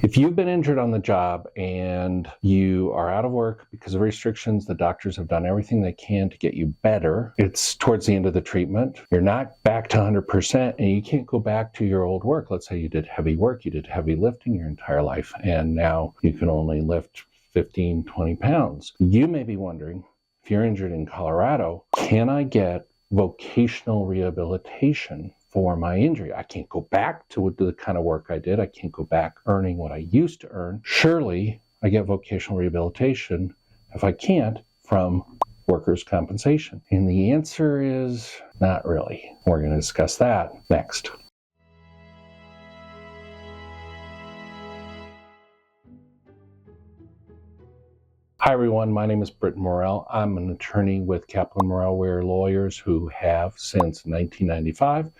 If you've been injured on the job and you are out of work because of restrictions, the doctors have done everything they can to get you better. It's towards the end of the treatment. You're not back to 100% and you can't go back to your old work. Let's say you did heavy work, you did heavy lifting your entire life, and now you can only lift 15, 20 pounds. You may be wondering, if you're injured in Colorado, can I get vocational rehabilitation for my injury? I can't go back to the kind of work I did. I can't go back earning what I used to earn. Surely I get vocational rehabilitation, if I can't, from workers' compensation. And the answer is not really. We're going to discuss that next. Hi everyone, my name is Britton Morrell. I'm an attorney with Kaplan Morrell. We're lawyers who have, since 1995,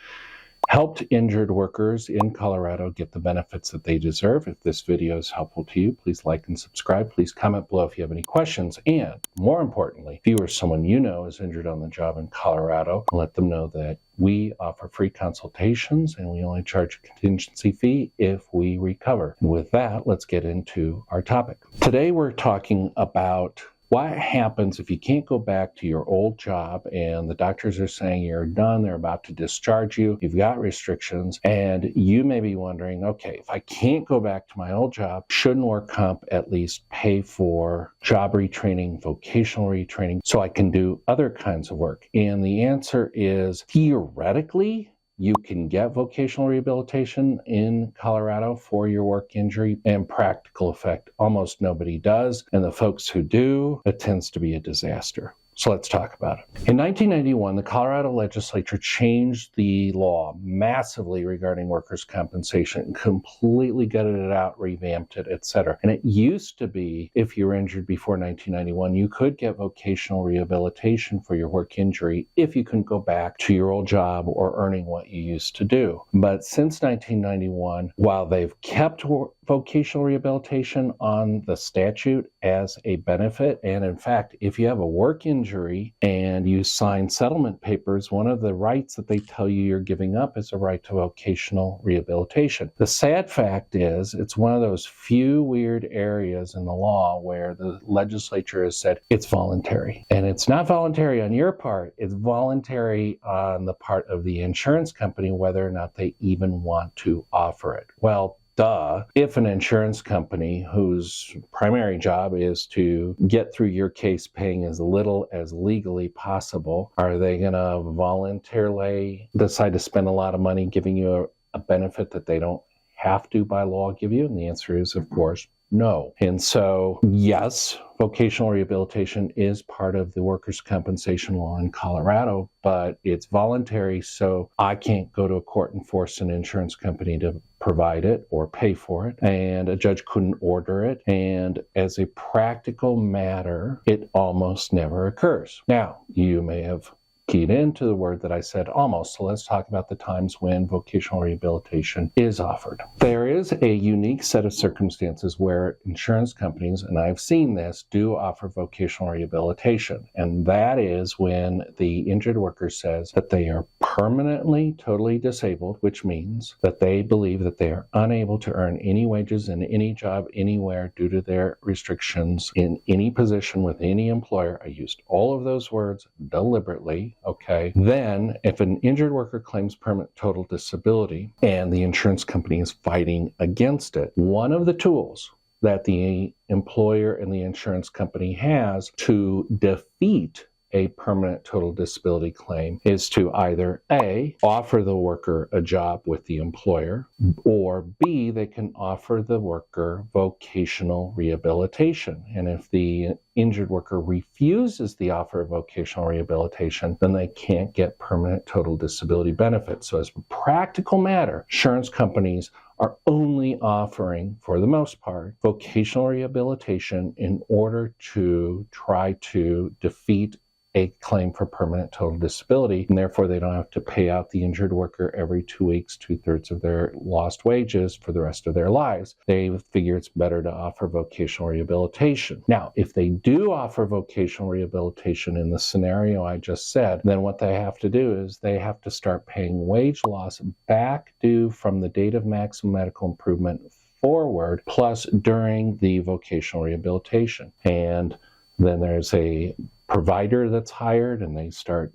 helped injured workers in Colorado get the benefits that they deserve. If this video is helpful to you, please like and subscribe. Please comment below if you have any questions. And more importantly, if you or someone you know is injured on the job in Colorado, let them know that we offer free consultations and we only charge a contingency fee if we recover. And with that, let's get into our topic. Today we're talking about what happens if you can't go back to your old job and the doctors are saying you're done, they're about to discharge you, you've got restrictions, and you may be wondering, okay, if I can't go back to my old job, shouldn't work comp at least pay for job retraining, vocational retraining, so I can do other kinds of work? And the answer is, theoretically, you can get vocational rehabilitation in Colorado for your work injury. And practical effect, almost nobody does. And the folks who do, it tends to be a disaster. So let's talk about it. In 1991, the Colorado legislature changed the law massively regarding workers' compensation, completely gutted it out, revamped it, etc. And it used to be, if you were injured before 1991, you could get vocational rehabilitation for your work injury if you couldn't go back to your old job or earning what you used to do. But since 1991, while they've kept vocational rehabilitation on the statute as a benefit, and in fact, if you have a work injury and you sign settlement papers, one of the rights that they tell you you're giving up is a right to vocational rehabilitation. The sad fact is, it's one of those few weird areas in the law where the legislature has said it's voluntary. And it's not voluntary on your part, it's voluntary on the part of the insurance company, whether or not they even want to offer it. Well, if an insurance company whose primary job is to get through your case paying as little as legally possible, are they going to voluntarily decide to spend a lot of money giving you a benefit that they don't have to by law give you? And the answer is, of course, no. And so, yes, vocational rehabilitation is part of the workers' compensation law in Colorado, but it's voluntary, so I can't go to a court and force an insurance company to provide it or pay for it, and a judge couldn't order it, and as a practical matter, it almost never occurs. Now, you may have keyed into the word that I said almost, so let's talk about the times when vocational rehabilitation is offered. There is a unique set of circumstances where insurance companies, and I've seen this, do offer vocational rehabilitation, and that is when the injured worker says that they are permanently totally disabled, which means that they believe that they are unable to earn any wages in any job anywhere due to their restrictions in any position with any employer. I used all of those words deliberately. Okay, then if an injured worker claims permanent total disability and the insurance company is fighting against it, one of the tools that the employer and the insurance company has to defeat a permanent total disability claim is to either A, offer the worker a job with the employer, or B, they can offer the worker vocational rehabilitation. And if the injured worker refuses the offer of vocational rehabilitation, then they can't get permanent total disability benefits. So as a practical matter, insurance companies are only offering, for the most part, vocational rehabilitation in order to try to defeat a claim for permanent total disability, and therefore they don't have to pay out the injured worker every 2 weeks, 2/3 of their lost wages for the rest of their lives. They figure it's better to offer vocational rehabilitation. Now, if they do offer vocational rehabilitation in the scenario I just said, then what they have to do is they have to start paying wage loss back due from the date of maximum medical improvement forward, plus during the vocational rehabilitation. And then there's a provider that's hired, and they start,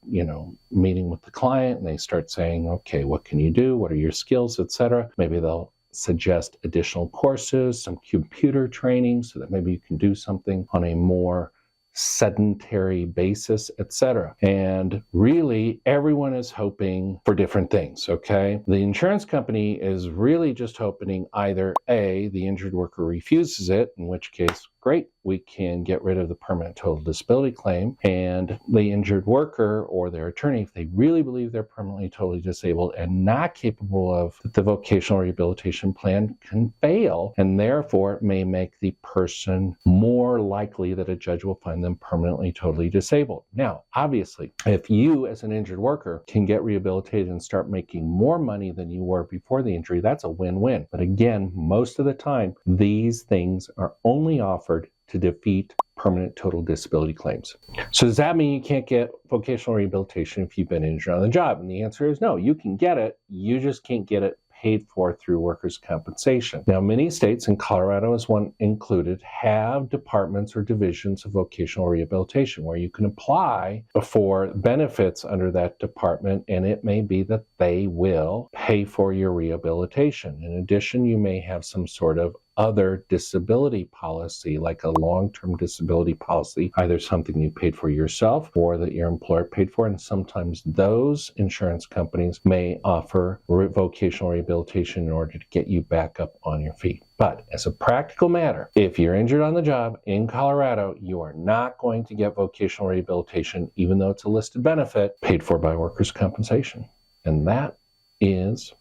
meeting with the client, and they start saying, okay, what can you do? What are your skills, etc. Maybe they'll suggest additional courses, some computer training, so that maybe you can do something on a more sedentary basis, etc. And really, everyone is hoping for different things, okay? The insurance company is really just hoping either A, the injured worker refuses it, in which case, great, we can get rid of the permanent total disability claim, and the injured worker or their attorney, if they really believe they're permanently totally disabled and not capable of the vocational rehabilitation plan, can fail, and therefore may make the person more likely that a judge will find them permanently totally disabled. Now, obviously, if you as an injured worker can get rehabilitated and start making more money than you were before the injury, that's a win-win. But again, most of the time, these things are only offered to defeat permanent total disability claims. So does that mean you can't get vocational rehabilitation if you've been injured on the job? And the answer is no, you can get it, you just can't get it paid for through workers' compensation. Now, many states, and Colorado is one included, have departments or divisions of vocational rehabilitation where you can apply for benefits under that department, and it may be that they will pay for your rehabilitation. In addition, you may have some sort of other disability policy, like a long-term disability policy, either something you paid for yourself or that your employer paid for, and sometimes those insurance companies may offer vocational rehabilitation in order to get you back up on your feet. But as a practical matter, if you're injured on the job in Colorado, you are not going to get vocational rehabilitation, even though it's a listed benefit paid for by workers' compensation. And that is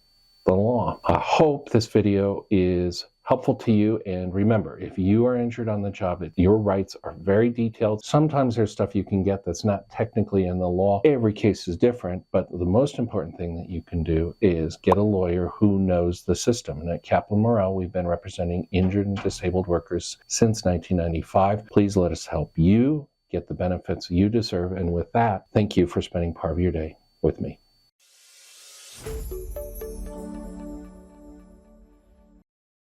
the law. I hope this video is helpful to you, and remember, if you are injured on the job, your rights are very detailed. Sometimes there's stuff you can get that's not technically in the law. Every case is different, but the most important thing that you can do is get a lawyer who knows the system. And at Kaplan Morrell, we've been representing injured and disabled workers since 1995. Please let us help you get the benefits you deserve. And with that, thank you for spending part of your day with me.